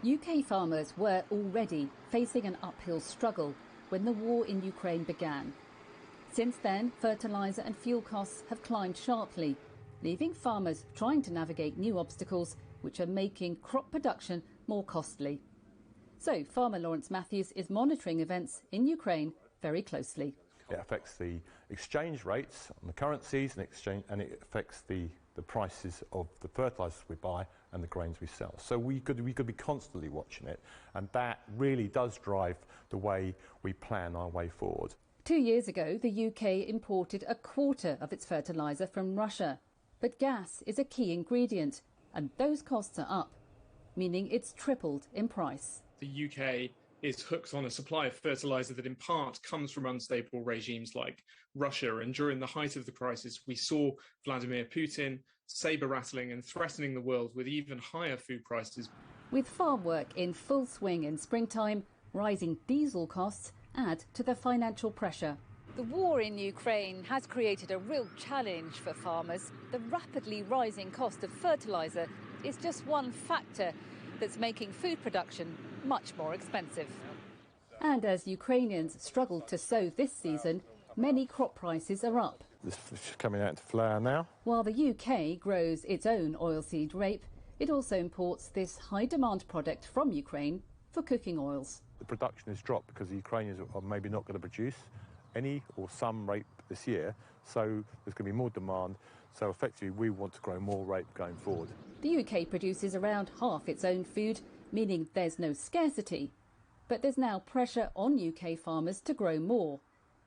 UK farmers were already facing an uphill struggle when the war in Ukraine began. Since then, fertiliser and fuel costs have climbed sharply, leaving farmers trying to navigate new obstacles which are making crop production more costly. So, farmer Lawrence Matthews is monitoring events in Ukraine very closely. It affects the exchange rates on the currencies and it affects the prices of the fertilisers we buy and the grains we sell. So we could be constantly watching it, and that really does drive the way we plan our way forward. 2 years ago, the UK imported a quarter of its fertiliser from Russia. But gas is a key ingredient, and those costs are up, meaning it's tripled in price. The UK is hooked on a supply of fertiliser that in part comes from unstable regimes like Russia. And during the height of the crisis, we saw Vladimir Putin sabre-rattling and threatening the world with even higher food prices. With farm work in full swing in springtime, rising diesel costs add to the financial pressure. The war in Ukraine has created a real challenge for farmers. The rapidly rising cost of fertiliser is just one factor that's making food production much more expensive. And as Ukrainians struggle to sow this season, many crop prices are up. This is coming out into flower now. While the UK grows its own oilseed rape, it also imports this high-demand product from Ukraine for cooking oils. The production has dropped because the Ukrainians are maybe not going to produce any or some rape this year, so there's going to be more demand. So effectively we want to grow more rape going forward. The UK produces around half its own food, meaning there's no scarcity. But there's now pressure on UK farmers to grow more.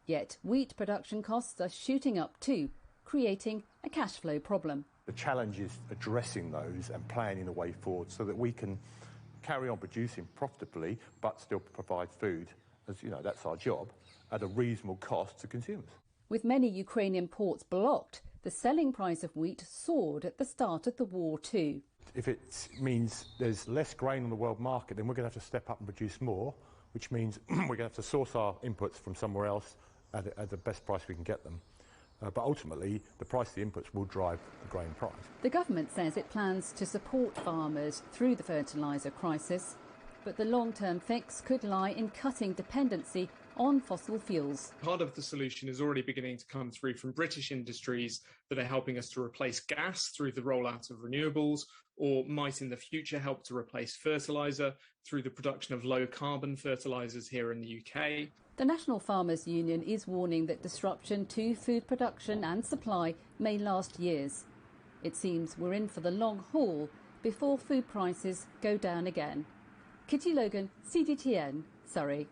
Yet wheat production costs are shooting up too, creating a cash flow problem. The challenge is addressing those and planning the way forward so that we can carry on producing profitably but still provide food, as you know, that's our job, at a reasonable cost to consumers. With many Ukrainian ports blocked, the selling price of wheat soared at the start of the war too. If it means there's less grain on the world market, then we're going to have to step up and produce more, which means we're going to have to source our inputs from somewhere else at the best price we can get them. But ultimately, the price of the inputs will drive the grain price. The government says it plans to support farmers through the fertiliser crisis, but the long-term fix could lie in cutting dependency on fossil fuels. Part of the solution is already beginning to come through from British industries that are helping us to replace gas through the rollout of renewables, or might in the future help to replace fertiliser through the production of low-carbon fertilisers here in the UK. The National Farmers Union is warning that disruption to food production and supply may last years. It seems we're in for the long haul before food prices go down again. Kitty Logan, CGTN, Surrey.